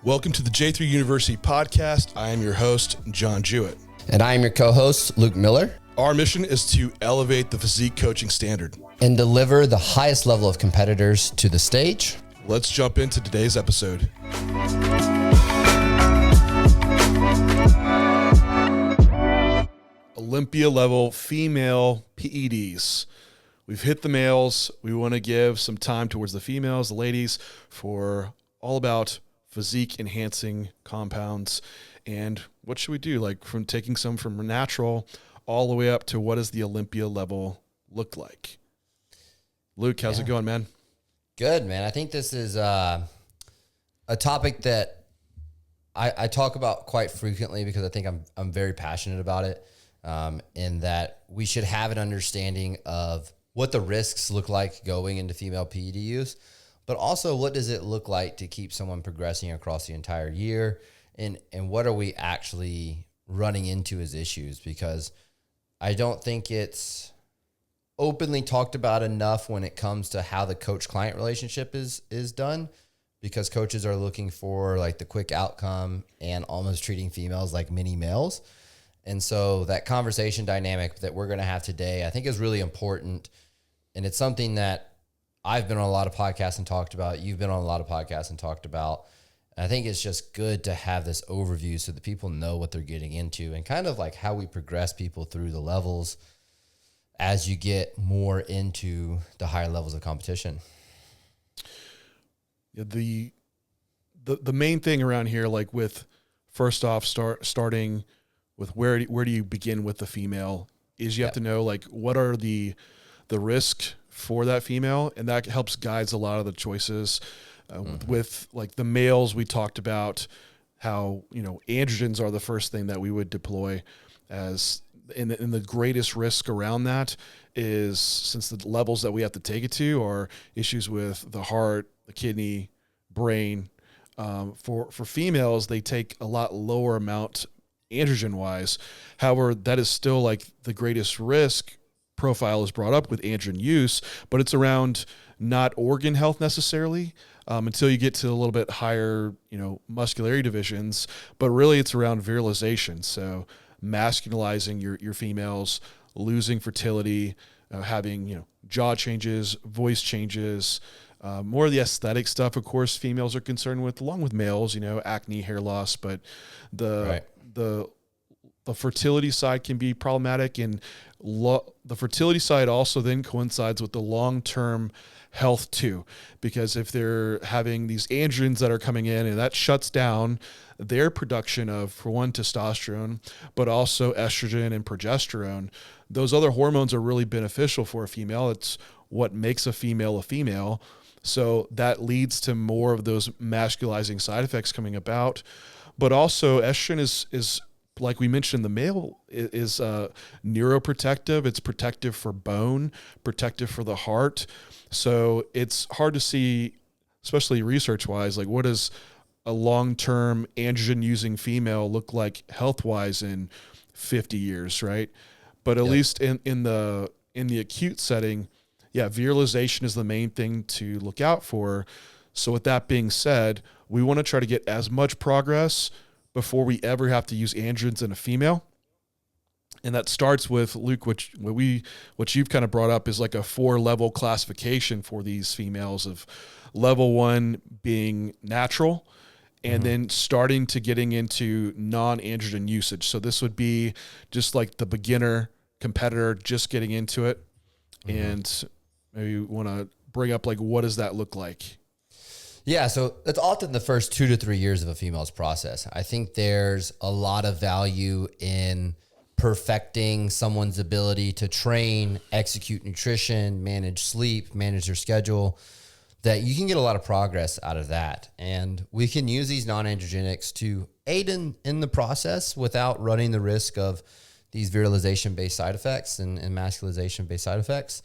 Welcome to the J3U University podcast. I am your host, John Jewett. And I am your co-host, Luke Miller. Our mission is to elevate the physique coaching standard and deliver the highest level of competitors to the stage. Let's jump into today's episode. Olympia level female PED'S. We've hit the males. We want to give some time towards the females, the ladies, for all about physique enhancing compounds. And what should we do? Like from taking some from natural all the way up to what does the Olympia level look like? Luke, how's it going, man? Good, man. I think this is a topic that I talk about quite frequently because I think I'm very passionate about it, in that we should have an understanding of what the risks look like going into female PED use, but also what does it look like to keep someone progressing across the entire year, and what are we actually running into as issues, because I don't think it's openly talked about enough when it comes to how the coach-client relationship is done, because coaches are looking for like the quick outcome and almost treating females like mini males. And so that conversation dynamic that we're going to have today, I think is really important. And it's something that I've been on a lot of podcasts and talked about. You've been on a lot of podcasts and talked about. And I think it's just good to have this overview so that people know what they're getting into and kind of like how we progress people through the levels as you get more into the higher levels of competition. Yeah, the main thing around here, like with first off, starting with where do you begin with the female, is you have to know like what are the risk for that female, and that helps guides a lot of the choices. With like the males, we talked about how androgens are the first thing that we would deploy as in the greatest risk around that is, since the levels that we have to take it to are issues with the heart, the kidney, brain. For females, they take a lot lower amount androgen wise. However, that is still like the greatest risk profile is brought up with androgen use, but it's around not organ health necessarily, until you get to a little bit higher, muscularity divisions, but really it's around virilization. So masculinizing your females, losing fertility, having, jaw changes, voice changes, more of the aesthetic stuff, of course, females are concerned with, along with males, acne, hair loss, but the fertility side can be problematic, and the fertility side also then coincides with the long-term health too, because if they're having these androgens that are coming in and that shuts down their production of, for one, testosterone, but also estrogen and progesterone, those other hormones are really beneficial for a female. It's what makes a female a female. So that leads to more of those masculizing side effects coming about. But also estrogen is like we mentioned, the male is neuroprotective. It's protective for bone, protective for the heart. So it's hard to see, especially research-wise, like what does a long-term androgen-using female look like health-wise in 50 years, right? But at least in the acute setting, virilization is the main thing to look out for. So with that being said, we want to try to get as much progress before we ever have to use androgens in a female. And that starts with, Luke, what you've kind of brought up is like a 4-level classification for these females, of level 1 being natural, and then starting to getting into non-androgen usage. So this would be just like the beginner competitor just getting into it. And maybe you want to bring up like, what does that look like? Yeah, so that's often the first 2 to 3 years of a female's process. I think there's a lot of value in perfecting someone's ability to train, execute nutrition, manage sleep, manage their schedule, that you can get a lot of progress out of that. And we can use these non-androgenics to aid in the process without running the risk of these virilization-based side effects and masculization-based side effects.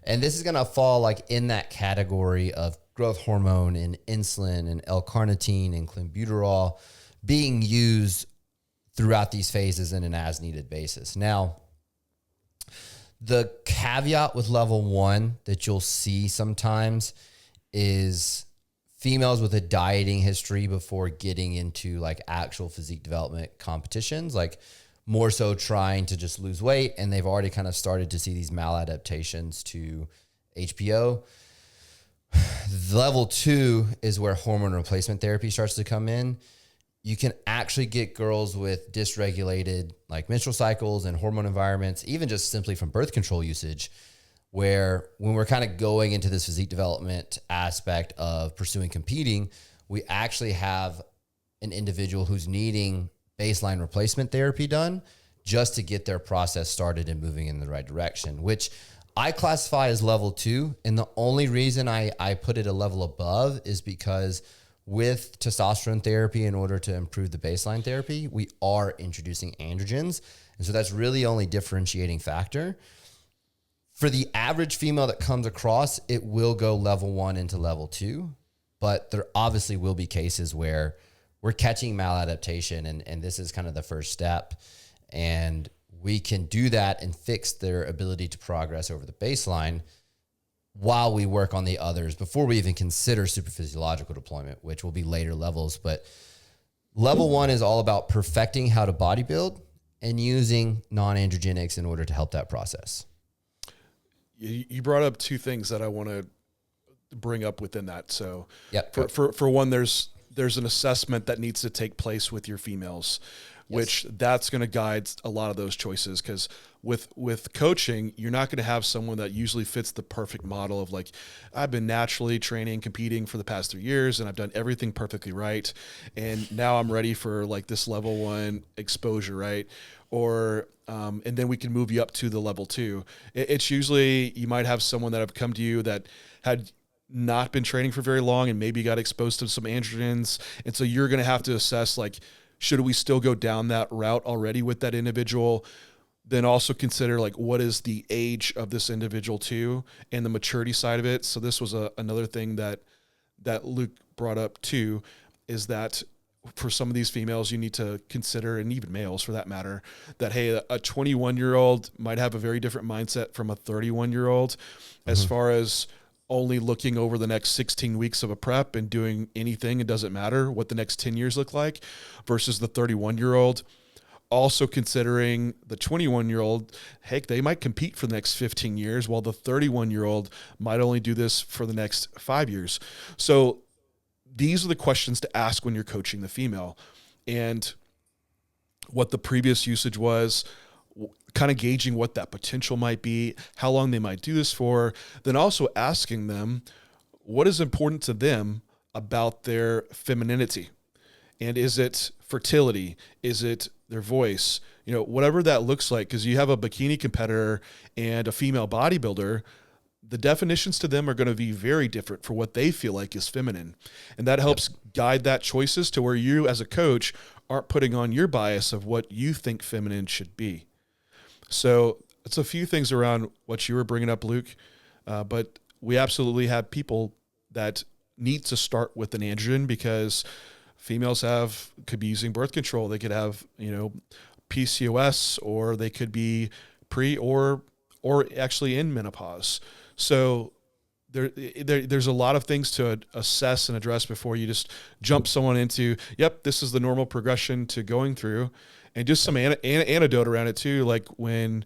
And this is going to fall like in that category of growth hormone and insulin and L-carnitine and clenbuterol being used throughout these phases in an as-needed basis. Now, the caveat with level 1 that you'll see sometimes is females with a dieting history before getting into like actual physique development competitions, like more so trying to just lose weight. And they've already kind of started to see these maladaptations to HPO. Level 2 is where hormone replacement therapy starts to come in. You can actually get girls with dysregulated like menstrual cycles and hormone environments, even just simply from birth control usage, where when we're kind of going into this physique development aspect of pursuing competing, we actually have an individual who's needing baseline replacement therapy done just to get their process started and moving in the right direction, which I classify as level 2. And the only reason I put it a level above is because with testosterone therapy, in order to improve the baseline therapy, we are introducing androgens. And so that's really only differentiating factor. For the average female that comes across, it will go level 1 into level 2, but there obviously will be cases where we're catching maladaptation, and this is kind of the first step. And we can do that and fix their ability to progress over the baseline while we work on the others before we even consider superphysiological deployment, which will be later levels. But level 1 is all about perfecting how to bodybuild and using non-androgenics in order to help that process. You brought up two things that I want to bring up within that. So yep. For one, there's an assessment that needs to take place with your females, which that's going to guide a lot of those choices. Because with coaching, you're not going to have someone that usually fits the perfect model of like, I've been naturally training, competing for the past 3 years, and I've done everything perfectly right, and now I'm ready for like this level 1 exposure, right? Or and then we can move you up to the level 2. It's usually, you might have someone that have come to you that had not been training for very long and maybe got exposed to some androgens. And so you're going to have to assess, like, should we still go down that route already with that individual? Then also consider, like, what is the age of this individual too, and the maturity side of it. So this was another thing that Luke brought up too, is that for some of these females, you need to consider, and even males for that matter, that, hey, a 21-year-old might have a very different mindset from a 31-year-old as far as only looking over the next 16 weeks of a prep and doing anything. It doesn't matter what the next 10 years look like, versus the 31-year-old. Also considering the 21-year-old, heck, they might compete for the next 15 years, while the 31-year-old might only do this for the next 5 years. So these are the questions to ask when you're coaching the female, and what the previous usage was, kind of gauging what that potential might be, how long they might do this for, then also asking them what is important to them about their femininity. And is it fertility? Is it their voice? You know, whatever that looks like, because you have a bikini competitor and a female bodybuilder, the definitions to them are going to be very different for what they feel like is feminine. And that helps guide that choices to where you as a coach aren't putting on your bias of what you think feminine should be. So it's a few things around what you were bringing up, Luke. But we absolutely have people that need to start with an androgen, because females could be using birth control. They could have, PCOS, or they could be pre or actually in menopause. So there's a lot of things to assess and address before you just jump someone into, yep, this is the normal progression to going through. And just some anecdote around it too. Like when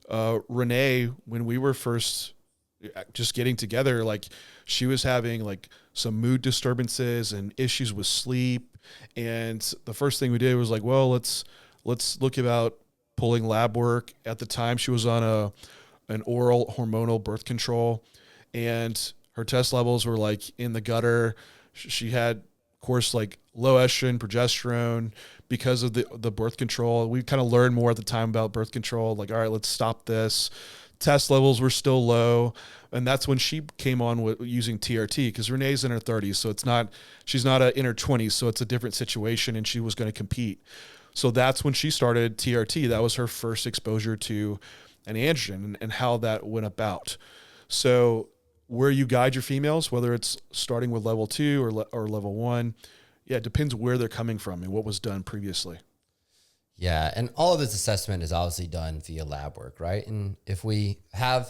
Renee, when we were first just getting together, like she was having like some mood disturbances and issues with sleep. And the first thing we did was like, well, let's look about pulling lab work. At the time, she was on an oral hormonal birth control, and her test levels were like in the gutter. She had, of course, like low estrogen, progesterone because of the birth control. We kind of learned more at the time about birth control. Like, all right, let's stop this. Test levels were still low. And that's when she came on with using TRT, because Renee's in her 30s. So she's not in her 20s. So it's a different situation, and she was going to compete. So that's when she started TRT. That was her first exposure to an androgen and how that went about. So where you guide your females, whether it's starting with level 2 or level 1, it depends where they're coming from and what was done previously. Yeah, and all of this assessment is obviously done via lab work, right? And if we have,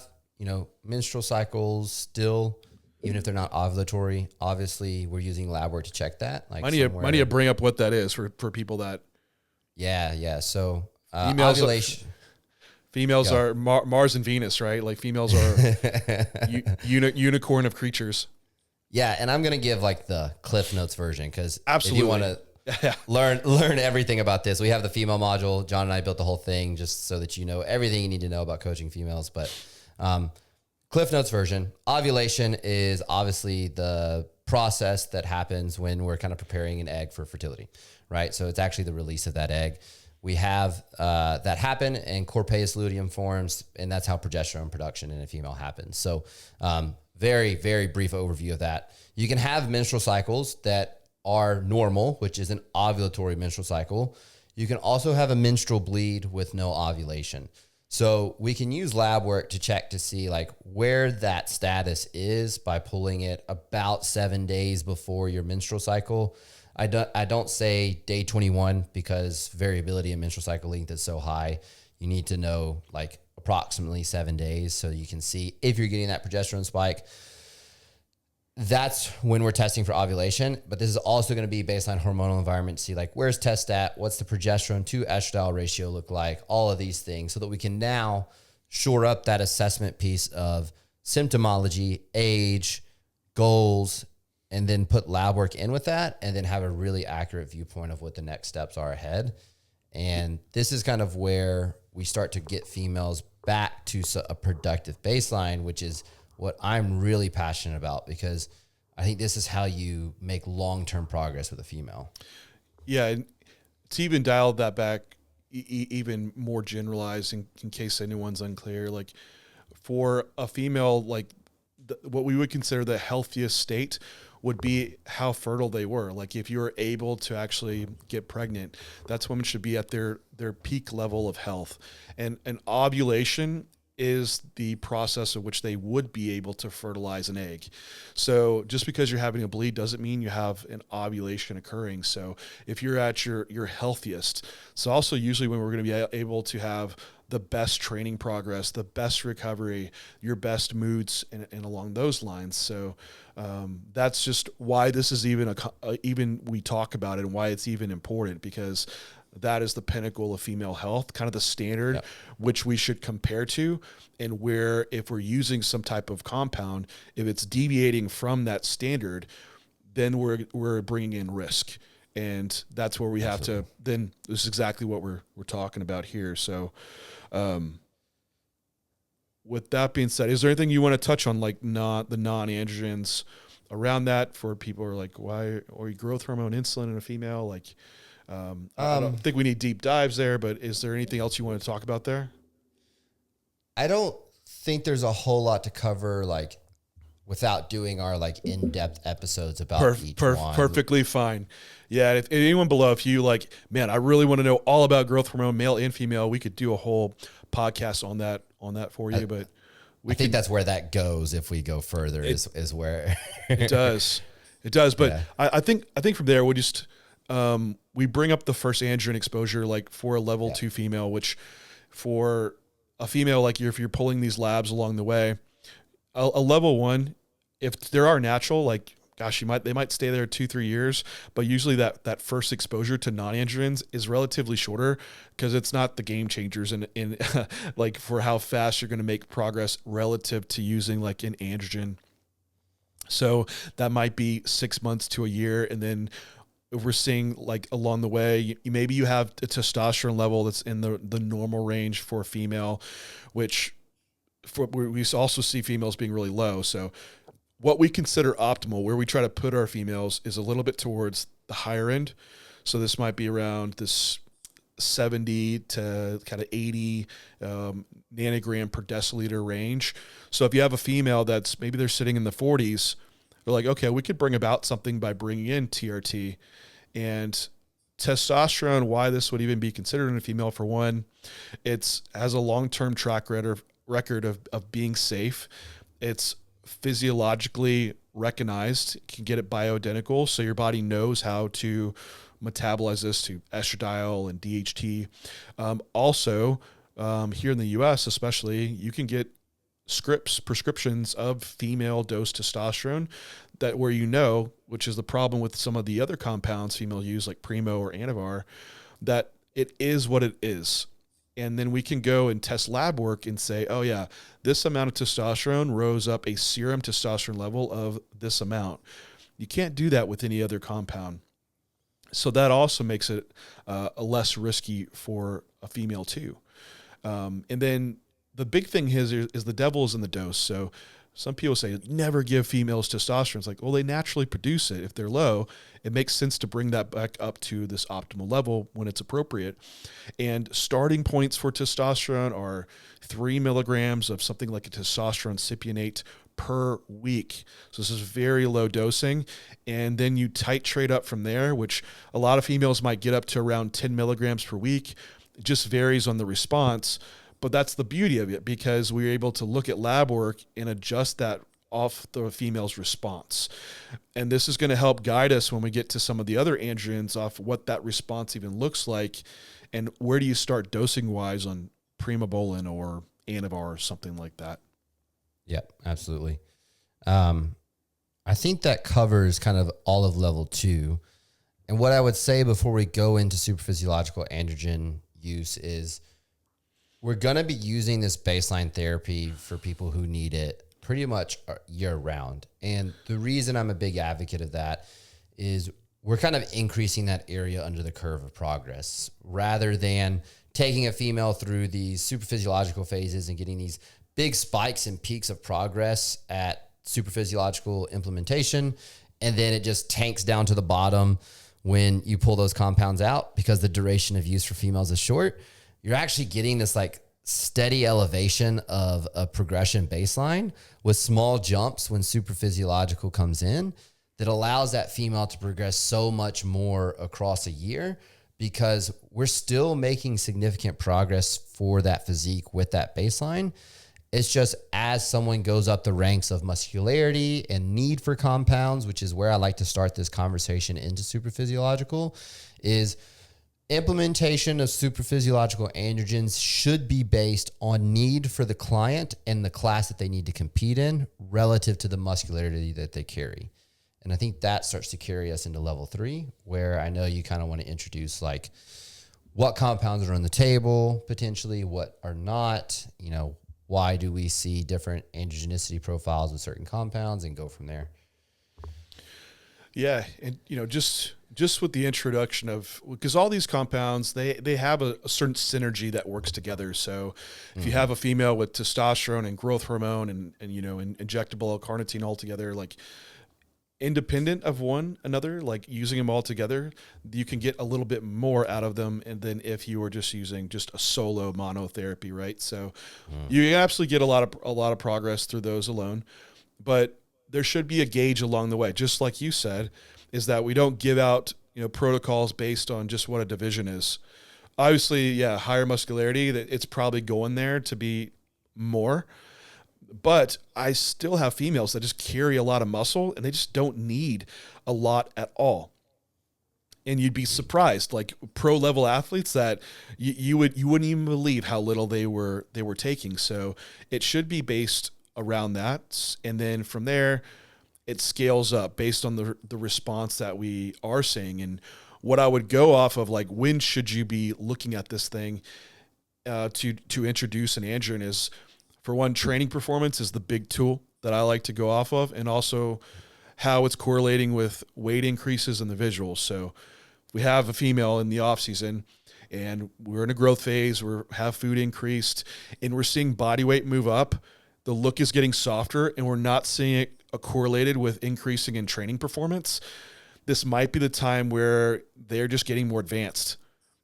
menstrual cycles still even if they're not ovulatory. Obviously, we're using lab work to check that. Like might need to bring up what that is for people that. Yeah. So Females ovulation. Females are Mars and Venus, right? Like females are unicorn of creatures. Yeah, and I'm gonna give like the Cliff Notes version because if Absolutely. you want to learn everything about this, we have the female module. John and I built the whole thing just so that you know everything you need to know about coaching females. But Cliff Notes version, ovulation is obviously the process that happens when we're kind of preparing an egg for fertility, right? So it's actually the release of that egg. We have that happen and corpus luteum forms, and that's how progesterone production in a female happens. So very, very brief overview of that. You can have menstrual cycles that are normal, which is an ovulatory menstrual cycle. You can also have a menstrual bleed with no ovulation. So we can use lab work to check to see like where that status is by pulling it about 7 days before your menstrual cycle. I don't say day 21 because variability in menstrual cycle length is so high. You need to know like approximately 7 days so you can see if you're getting that progesterone spike. That's when we're testing for ovulation, but this is also going to be baseline hormonal environment to see like where's test at, what's the progesterone to estradiol ratio look like, all of these things so that we can now shore up that assessment piece of symptomology, age, goals, and then put lab work in with that and then have a really accurate viewpoint of what the next steps are ahead. And this is kind of where we start to get females back to a productive baseline, which is what I'm really passionate about because I think this is how you make long-term progress with a female. Yeah, and to even dial that back even more generalized in case anyone's unclear, like for a female, like what we would consider the healthiest state would be how fertile they were. Like if you were able to actually get pregnant, that's women should be at their peak level of health. And an ovulation is the process of which they would be able to fertilize an egg. So just because you're having a bleed doesn't mean you have an ovulation occurring. So if you're at your healthiest, so also usually when we're going to be able to have the best training progress, the best recovery, your best moods, and along those lines. So that's just why this is even even we talk about it and why it's even important, because that is the pinnacle of female health, kind of the standard which we should compare to, and where if we're using some type of compound, if it's deviating from that standard, then we're bringing in risk. And that's where we have to, then this is exactly what we're talking about here. So with that being said, is there anything you want to touch on, like not the non-androgens around that for people who are like, why, or growth hormone, insulin in a female? Like, I don't think we need deep dives there, but is there anything else you want to talk about there? I don't think there's a whole lot to cover, like without doing our like in-depth episodes about each one. Perfectly fine. Yeah. If anyone below, if you like, man, I really want to know all about growth hormone, male and female, we could do a whole podcast on that for you. But I think that's where that goes. If we go further, is where it does. But yeah. I think from there, we just, we bring up the first androgen exposure, like for a level 2 female, which for a female, like if you're pulling these labs along the way, a level 1, if there are natural, like, gosh, they might stay there 2-3 years, but usually that first exposure to non-androgens is relatively shorter because it's not the game changers in like for how fast you're going to make progress relative to using like an androgen. So that might be 6 months to a year. And then if we're seeing like along the way, maybe you have a testosterone level that's in the normal range for a female, which we also see females being really low. So what we consider optimal, where we try to put our females, is a little bit towards the higher end. So this might be around this 70 to kind of 80 nanogram per deciliter range. So if you have a female that's maybe they're sitting in the 40s, they're like, okay, we could bring about something by bringing in TRT. And testosterone, why this would even be considered in a female, for one, it's has a long-term track record of being safe. It's physiologically recognized, can get it bioidentical, so your body knows how to metabolize this to estradiol and DHT. Also, here in the U.S. especially, you can get prescriptions of female dose testosterone that where which is the problem with some of the other compounds female use like Primo or Anavar, that it is what it is. And then we can go and test lab work and say, oh yeah, this amount of testosterone rose up a serum testosterone level of this amount. You can't do that with any other compound. So that also makes it less risky for a female too. And then the big thing is the devil is in the dose. So some people say never give females testosterone. It's like, well, they naturally produce it. If they're low, it makes sense to bring that back up to this optimal level when it's appropriate. And starting points for testosterone are 3 milligrams of something like a testosterone cypionate per week. So this is very low dosing. And then you titrate up from there, which a lot of females might get up to around 10 milligrams per week. It just varies on the response. But that's the beauty of it, because we're able to look at lab work and adjust that off the female's response. And this is going to help guide us when we get to some of the other androgens off what that response even looks like and where do you start dosing wise on Primobolan or Anavar or something like that. Yep, absolutely. I think that covers kind of all of level 2. And what I would say before we go into superphysiological androgen use is we're going to be using this baseline therapy for people who need it pretty much year round. And the reason I'm a big advocate of that is we're kind of increasing that area under the curve of progress rather than taking a female through these superphysiological phases and getting these big spikes and peaks of progress at superphysiological implementation. And then it just tanks down to the bottom when you pull those compounds out because the duration of use for females is short. You're actually getting this like steady elevation of a progression baseline with small jumps when superphysiological comes in that allows that female to progress so much more across a year because we're still making significant progress for that physique with that baseline. It's just as someone goes up the ranks of muscularity and need for compounds, which is where I like to start this conversation into superphysiological, is implementation of superphysiological androgens should be based on need for the client and the class that they need to compete in relative to the muscularity that they carry. And I think that starts to carry us into level 3, where I know you kind of want to introduce like what compounds are on the table, potentially what are not, you know, why do we see different androgenicity profiles with certain compounds and go from there. Yeah. And, you know, just with the introduction of, because all these compounds, they have a certain synergy that works together. So if you have a female with testosterone and growth hormone and you know, injectable L-carnitine all together, like independent of one another, like using them all together, you can get a little bit more out of them. And then if you were just using just a solo monotherapy, right? So you absolutely get a lot of progress through those alone, but there should be a gauge along the way. Just like you said, is that we don't give out, you know, protocols based on just what a division is. Obviously, yeah, higher muscularity, that it's probably going there to be more. But I still have females that just carry a lot of muscle and they just don't need a lot at all. And you'd be surprised, like pro level athletes that you wouldn't even believe how little they were taking. So it should be based around that. And then from there, it scales up based on the response that we are seeing. And what I would go off of, like, when should you be looking at this thing to introduce an androgen is, for one, training performance is the big tool that I like to go off of, and also how it's correlating with weight increases in the visuals. So we have a female in the off season and we're in a growth phase, we have food increased and we're seeing body weight move up. The look is getting softer and we're not seeing it correlated with increasing in training performance. This might be the time where they're just getting more advanced.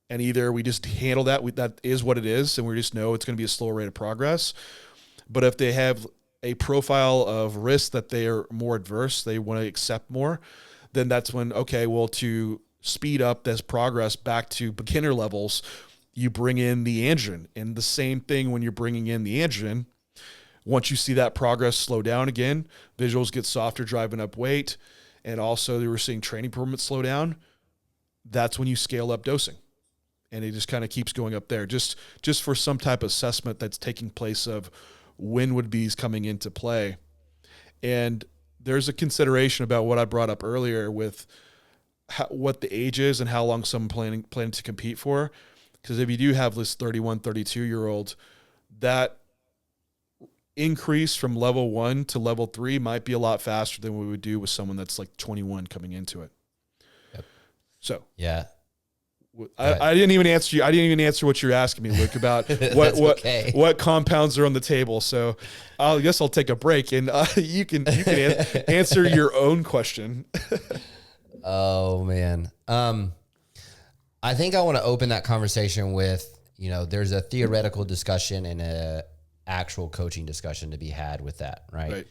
And either we just handle that, that is what it is, and we just know it's going to be a slower rate of progress. But if they have a profile of risk that they are more adverse, they want to accept more, then that's when, okay, well, to speed up this progress back to beginner levels, you bring in the androgen. And the same thing when you're bringing in the androgen, once you see that progress slow down again, visuals get softer, driving up weight, and also they were seeing training performance slow down, that's when you scale up dosing. And it just kind of keeps going up there, just for some type of assessment that's taking place of when would be coming into play. And there's a consideration about what I brought up earlier with what the age is and how long someone planning to compete for. Because if you do have this 31, 32-year-old, that increase from level 1 to level 3 might be a lot faster than we would do with someone that's like 21 coming into it. Yep. So yeah, I didn't even answer you. I didn't even answer what you're asking me, Luke, about what compounds are on the table. So I guess I'll take a break and you can answer your own question. Oh man. I think I want to open that conversation with, there's a theoretical discussion and a actual coaching discussion to be had with that, right?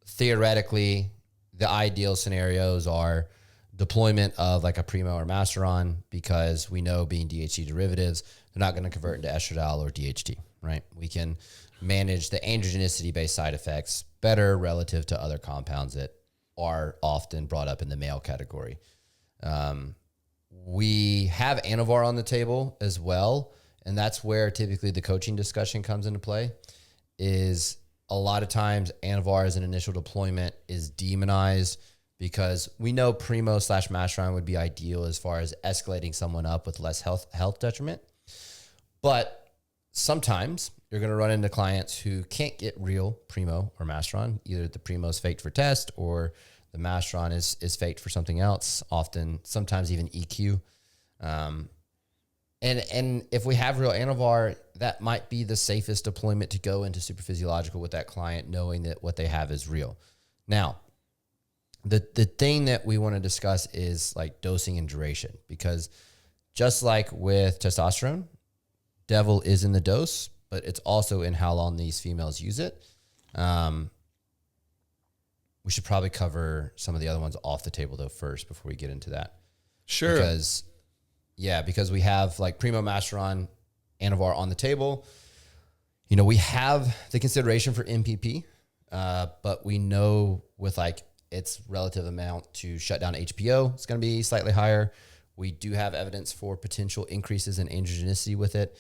Theoretically, the ideal scenarios are deployment of like a Primo or Masteron, because we know being DHT derivatives, they're not going to convert into estradiol or DHT, right? We can manage the androgenicity-based side effects better relative to other compounds that are often brought up in the male category. We have Anavar on the table as well, and that's where typically the coaching discussion comes into play. Is a lot of times Anavar as an initial deployment is demonized because we know Primo/Masteron would be ideal as far as escalating someone up with less health detriment. But sometimes you're going to run into clients who can't get real Primo or Masteron. Either the Primo is faked for test or the Masteron is faked for something else, sometimes even EQ. And if we have real Anavar, that might be the safest deployment to go into supraphysiological with that client, knowing that what they have is real. Now, the thing that we want to discuss is like dosing and duration, because just like with testosterone, devil is in the dose, but it's also in how long these females use it. We should probably cover some of the other ones off the table though first before we get into that. Sure. Because we have like Primo, Masteron, Anavar on the table. We have the consideration for MPP, but we know with like its relative amount to shut down HPO, it's going to be slightly higher. We do have evidence for potential increases in androgenicity with it.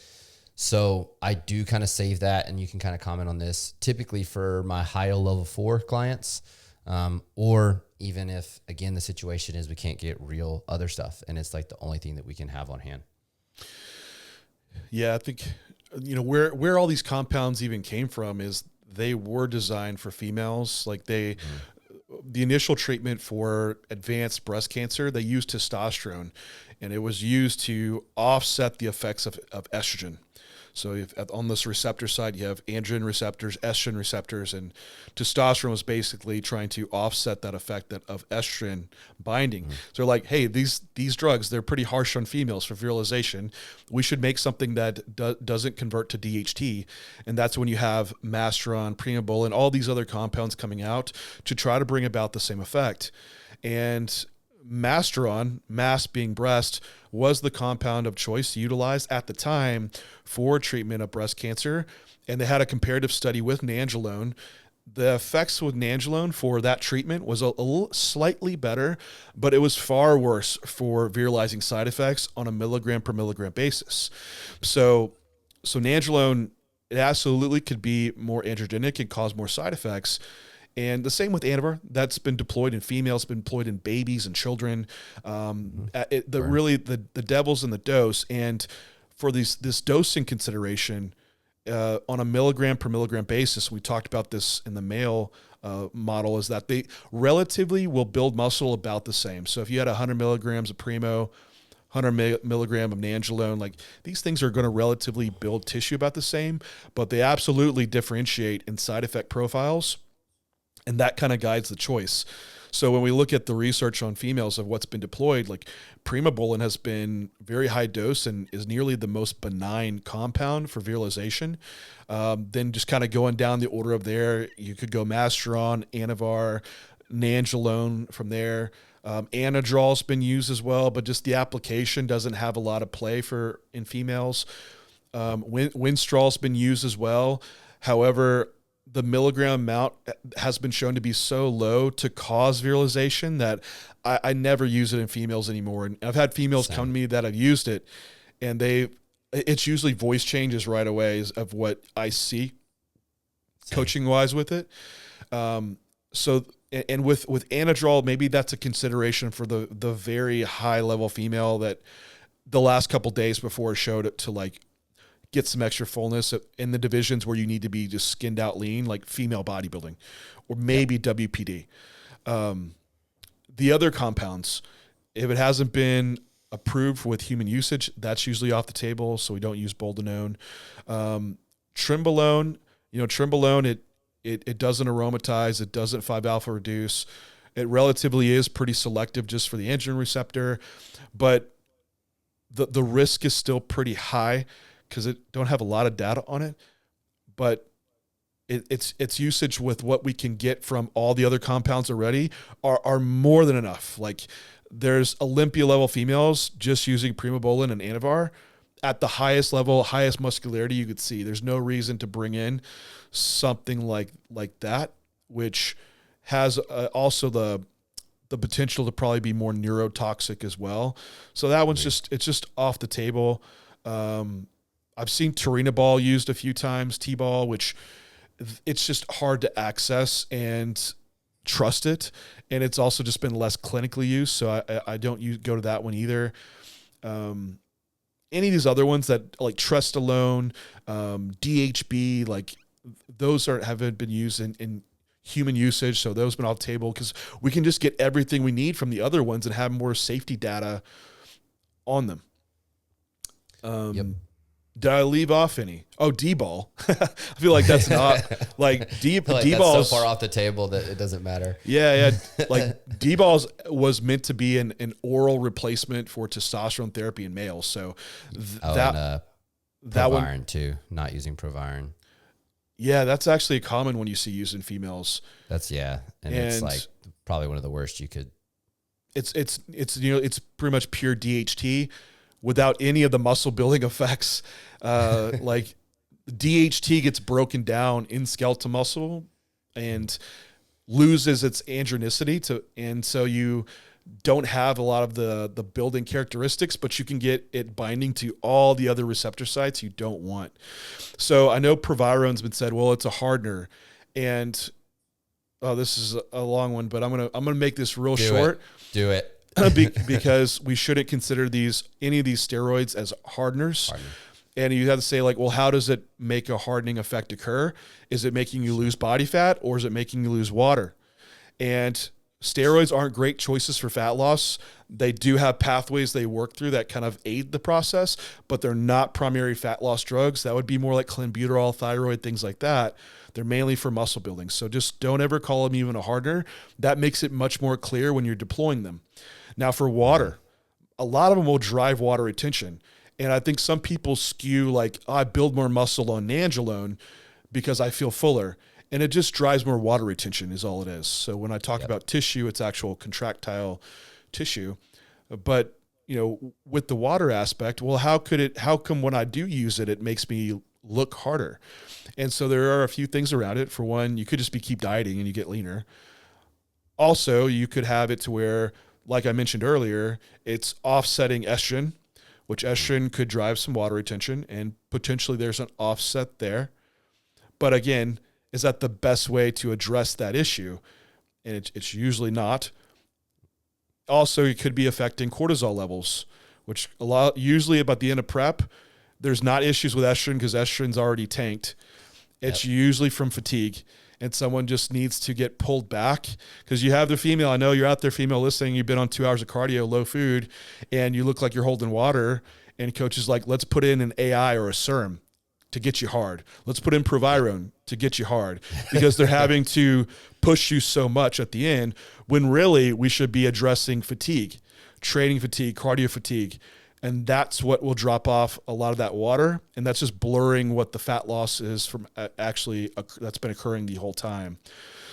So I do kind of save that, and you can kind of comment on this, typically for my high level 4 clients, or even if, again, the situation is we can't get real other stuff, and it's like the only thing that we can have on hand. Yeah, I think, where all these compounds even came from is they were designed for females. Like the initial treatment for advanced breast cancer, they used testosterone, and it was used to offset the effects of estrogen. So on this receptor side, you have androgen receptors, estrogen receptors, and testosterone was basically trying to offset that effect of estrogen binding. So they're like, hey, these drugs, they're pretty harsh on females for virilization. We should make something that doesn't convert to DHT. And that's when you have Masteron, Primobolan, all these other compounds coming out to try to bring about the same effect. And Masteron, mass being breast, was the compound of choice utilized at the time for treatment of breast cancer. And they had a comparative study with Nandrolone. The effects with Nandrolone for that treatment was a little slightly better, but it was far worse for virilizing side effects on a milligram per milligram basis. So Nandrolone, it absolutely could be more androgenic and cause more side effects. And the same with Anavar. That's been deployed in females, been deployed in babies and children. Really, the devil's in the dose. And for this dosing consideration, on a milligram per milligram basis, we talked about this in the male model, is that they relatively will build muscle about the same. So if you had 100 milligrams of Primo, 100 milligram of Nandrolone, like these things are going to relatively build tissue about the same, but they absolutely differentiate in side effect profiles. And that kind of guides the choice. So when we look at the research on females of what's been deployed, like Primobolan has been very high dose and is nearly the most benign compound for virilization. Then just kind of going down the order of there, you could go Masteron, Anavar, Nandrolone from there. Anadrol's been used as well, but just the application doesn't have a lot of play in females. Winstrol's been used as well. However, the milligram amount has been shown to be so low to cause virilization that I never use it in females anymore. And I've had females come to me that have used it, and it's usually voice changes right away of what I see coaching wise with it. So, and with Anadrol, maybe that's a consideration for the very high level female that the last couple days before showed it to like get some extra fullness in the divisions where you need to be just skinned out lean, like female bodybuilding or maybe WPD. The other compounds, if it hasn't been approved with human usage, that's usually off the table. So we don't use boldenone. Trenbolone, trenbolone, it doesn't aromatize. It doesn't 5-alpha reduce. It relatively is pretty selective just for the androgen receptor, but the risk is still pretty high because it don't have a lot of data on it, but its usage with what we can get from all the other compounds already are more than enough. Like there's OLYMPIA level females just using primobolan and Anavar at the highest level, highest muscularity you could see. There's no reason to bring in something like that, which has also the potential to probably be more neurotoxic as well. So that one's it's just off the table. I've seen Turinabol used a few times, T-ball, which it's just hard to access and trust it. And it's also just been less clinically used. So I don't go to that one either. Any of these other ones that like Trestolone, DHB, like those haven't been used in human usage. So those have been off the table because we can just get everything we need from the other ones and have more safety data on them. Did I leave off any? Oh, D-ball. I feel like that's not like D-balls that's so far off the table that it doesn't matter. Yeah. Like D-balls was meant to be an oral replacement for testosterone therapy in males. So that Proviron too, not using Proviron. Yeah, that's actually a common one you see used in females. And it's like probably one of the worst you could. It's pretty much pure DHT without any of the muscle building effects. Like DHT gets broken down in skeletal muscle and loses its androgenicity and so you don't have a lot of the building characteristics, but you can get it binding to all the other receptor sites you don't want. So I know Proviron's been said, well, it's a hardener, and this is a long one, but I'm gonna make this real short. Do it. Because we shouldn't consider any of these steroids as hardeners. And you have to say like, well, how does it make a hardening effect occur? Is it making you lose body fat or is it making you lose water? And steroids aren't great choices for fat loss. They do have pathways they work through that kind of aid the process, but they're not primary fat loss drugs. That would be more like clenbuterol, thyroid, things like that. They're mainly for muscle building. So just don't ever call them even a hardener. That makes it much more clear when you're deploying them. Now for water, a lot of them will drive water retention. And I think some people skew like, I build more muscle on Nandrolone because I feel fuller. And it just drives more water retention is all it is. So when I talk about tissue, it's actual contractile tissue. But, with the water aspect, well, how come when I do use it, it makes me look harder? And so there are a few things around it. For one, you could just keep dieting and you get leaner. Also, you could have it to where, like I mentioned earlier, it's offsetting estrogen, which estrogen could drive some water retention, and potentially there's an offset there. But again, is that the best way to address that issue? And it's usually not. Also, it could be affecting cortisol levels, which usually about the end of prep, there's not issues with estrogen because estrogen's already tanked. It's usually from fatigue. And someone just needs to get pulled back because you have the female. I know you're out there, female listening. You've been on 2 hours of cardio, low food, and you look like you're holding water. And coach is like, let's put in an AI or a serum to get you hard. Let's put in Proviron to get you hard because they're having to push you so much at the end when really we should be addressing fatigue, training fatigue, cardio fatigue. And that's what will drop off a lot of that water. And that's just blurring what the fat loss is from actually that's been occurring the whole time.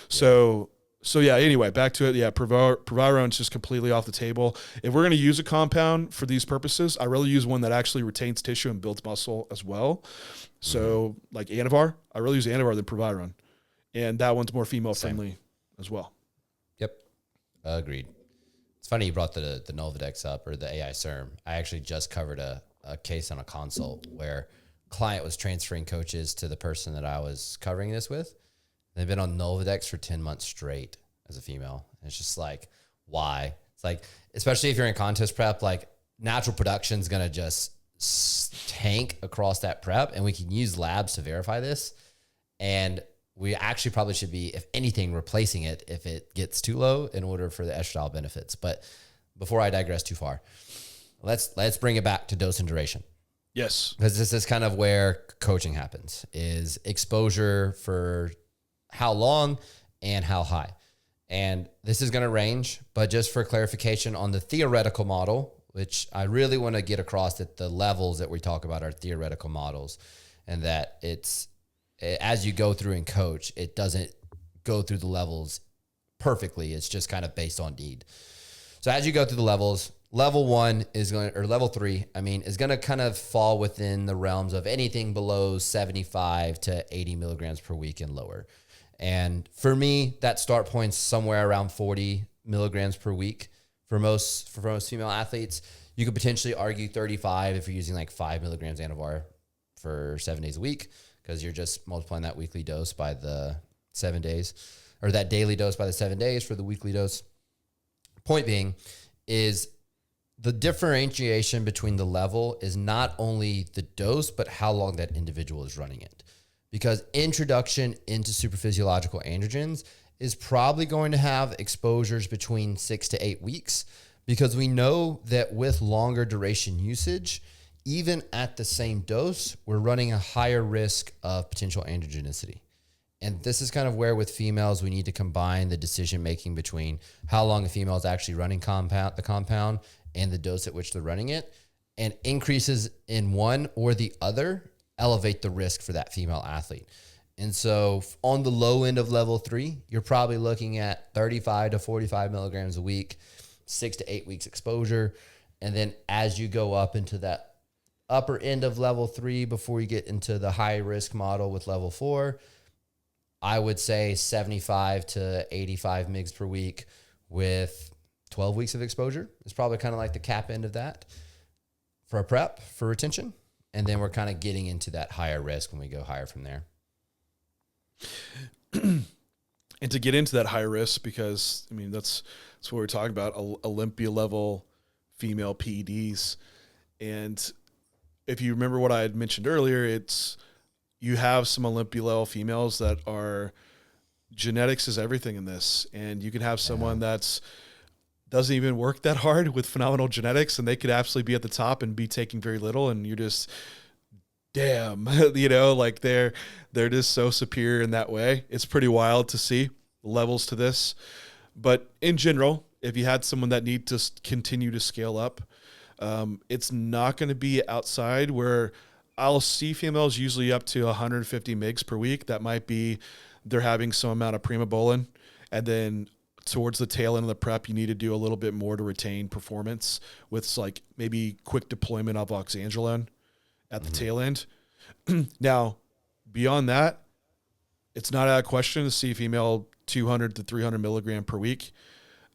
So anyway, back to it. Yeah, Proviron is just completely off the table. If we're going to use a compound for these purposes, I really use one that actually retains tissue and builds muscle as well. So like Anavar, I really use Anavar than Proviron. And that one's more female friendly as well. Yep. Agreed. It's funny you brought the Nolvadex up or the AI serum. I actually just covered a case on a consult where client was transferring coaches to the person that I was covering this with. They've been on Nolvadex for 10 months straight as a female. And it's just like, why? It's like, especially if you're in contest prep, like natural production is going to just tank across that prep. And we can use labs to verify this. And we actually probably should be, if anything, replacing it if it gets too low in order for the estradiol benefits. But before I digress too far, let's bring it back to dose and duration. Yes. Because this is kind of where coaching happens, is exposure for how long and how high. And this is going to range, but just for clarification on the theoretical model, which I really want to get across that the levels that we talk about are theoretical models, and that it's, as you go through and coach, it doesn't go through the levels perfectly. It's just kind of based on need. So as you go through the levels, level 1 is going, or level 3, is going to kind of fall within the realms of anything below 75 to 80 milligrams per week and lower. And for me, that start point's somewhere around 40 milligrams per week for most female athletes. You could potentially argue 35 if you're using like 5 milligrams Anavar for 7 days a week, because you're just multiplying that weekly dose by the 7 days, or that daily dose by the 7 days for the weekly dose. Point being is the differentiation between the level is not only the dose, but how long that individual is running it. Because introduction into supraphysiological androgens is probably going to have exposures between 6 to 8 weeks, because we know that with longer duration usage, even at the same dose, we're running a higher risk of potential androgenicity. And this is kind of where with females, we need to combine the decision-making between how long a female is actually running the compound and the dose at which they're running it. And increases in one or the other elevate the risk for that female athlete. And so on the low end of level 3, you're probably looking at 35 to 45 milligrams a week, 6 to 8 weeks exposure. And then as you go up into that upper end of level 3 before you get into the high risk model with level 4, I would say 75 to 85 mgs per week with 12 weeks of exposure is probably kind of like the cap end of that for a prep for retention. And then we're kind of getting into that higher risk when we go higher from there. And to get into that high risk, because that's what we're talking about, Olympia level female PEDs. And if you remember what I had mentioned earlier, you have some Olympia level females that are, genetics is everything in this. And you can have someone that's doesn't even work that hard with phenomenal genetics, and they could absolutely be at the top and be taking very little. And you're just, damn, like they're just so superior in that way. It's pretty wild to see levels to this. But in general, if you had someone that need to continue to scale up, it's not going to be outside where I'll see females usually up to 150 mgs per week. That might be they're having some amount of primobolan, and then towards the tail end of the prep, you need to do a little bit more to retain performance with like maybe quick deployment of oxandrolone at the tail end. Now, beyond that, it's not out of question to see female 200 to 300 milligram per week.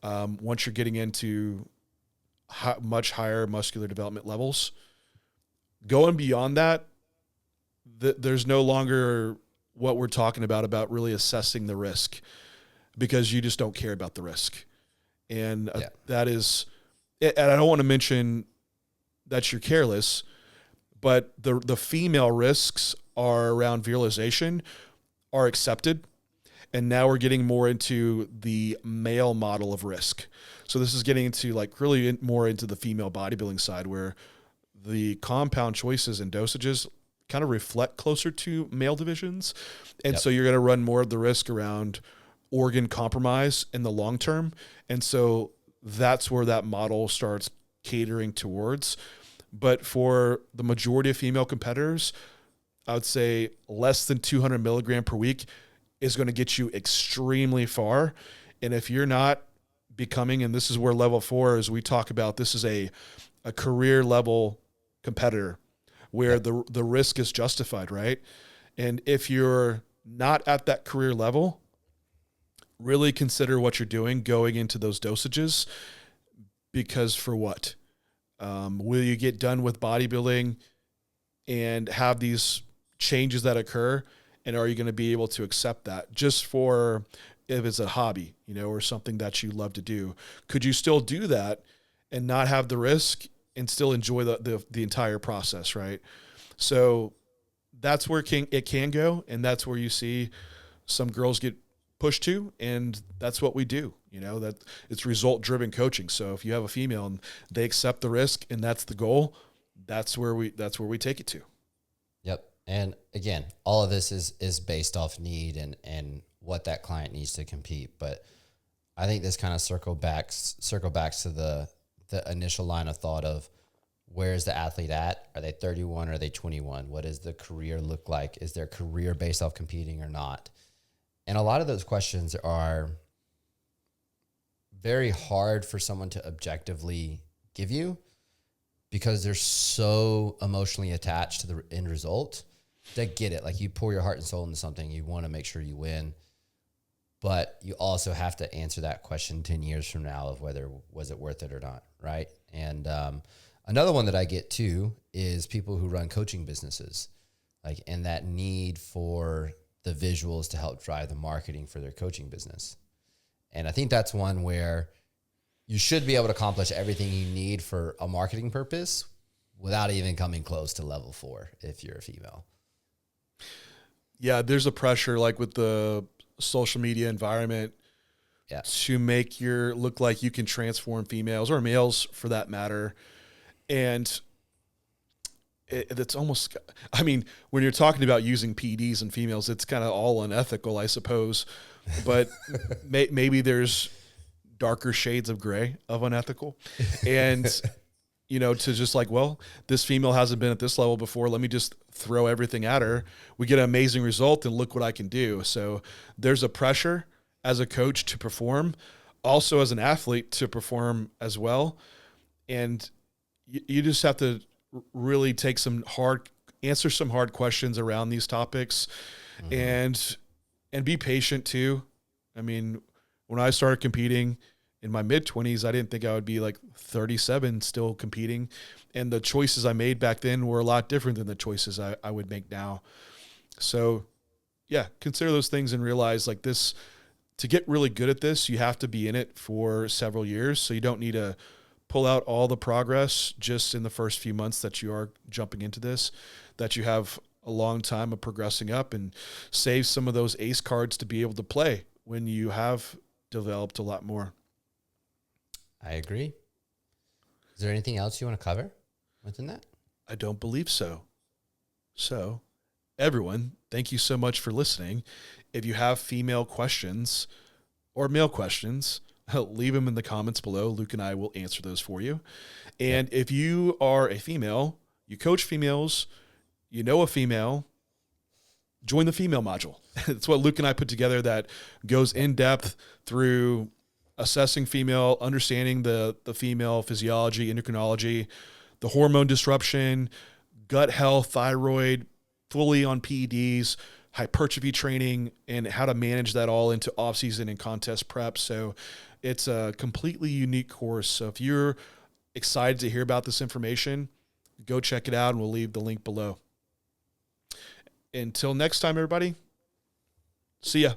Once you're getting into much higher muscular development levels, going beyond that, there's no longer what we're talking about really assessing the risk, because you just don't care about the risk. And that is, and I don't want to mention that you're careless, but the female risks are around virilization are accepted. And now we're getting more into the male model of risk. So this is getting into like really more into the female bodybuilding side, where the compound choices and dosages kind of reflect closer to male divisions. And so you're going to run more of the risk around organ compromise in the long term. And so that's where that model starts catering towards. But for the majority of female competitors, I would say less than 200 milligram per week is going to get you extremely far. And if you're not becoming, and this is where level 4, as we talk about, this is a career level competitor where the risk is justified, right? And if you're not at that career level, really consider what you're doing going into those dosages, because for what? Will you get done with bodybuilding and have these changes that occur And are you going to be able to accept that just for if it's a hobby, or something that you love to do? Could you still do that and not have the risk and still enjoy the entire process, right? So that's where it can go, and that's where you see some girls get pushed to, and that's what we do. That it's result-driven coaching. So if you have a female and they accept the risk and that's the goal, that's where we take it to. Yep. And again, all of this is based off need and what that client needs to compete. But I think this kind of circle back to the initial line of thought of, where's the athlete at? Are they 31 or are they 21? What does the career look like? Is their career based off competing or not? And a lot of those questions are very hard for someone to objectively give you because they're so emotionally attached to the end result. They get it. Like, you pour your heart and soul into something, you want to make sure you win. But you also have to answer that question 10 years from now of whether was it worth it or not, right? And another one that I get too is people who run coaching businesses, and that need for the visuals to help drive the marketing for their coaching business. And I think that's one where you should be able to accomplish everything you need for a marketing purpose without even coming close to level 4 if you're a female. Yeah, there's a pressure with the social media environment to make look like you can transform females or males for that matter. And it's almost, when you're talking about using PED'S and females, it's kind of all unethical, I suppose. But maybe there's darker shades of gray of unethical. And, to just this female hasn't been at this level before. Let me just throw everything at her. We get an amazing result and look what I can do. So there's a pressure as a coach to perform, also as an athlete to perform as well. And you just have to really answer some hard questions around these topics, and be patient too. When I started competing in my mid-20s, I didn't think I would be 37 still competing. And the choices I made back then were a lot different than the choices I would make now. So yeah, consider those things and realize this, to get really good at this, you have to be in it for several years. So you don't need to pull out all the progress just in the first few months that you are jumping into this, that you have a long time of progressing up, and save some of those ace cards to be able to play when you have developed a lot more. I agree. Is there anything else you want to cover within that? I don't believe so. So, everyone, thank you so much for listening. If you have female questions or male questions, leave them in the comments below. Luke and I will answer those for you. And if you are a female, you coach females, you know a female, join the female module. It's what Luke and I put together that goes in depth through assessing female, understanding the female physiology, endocrinology, the hormone disruption, gut health, thyroid, fully on PEDs, hypertrophy training, and how to manage that all into off-season and contest prep. So it's a completely unique course. So if you're excited to hear about this information, go check it out, and we'll leave the link below. Until next time, everybody, see ya.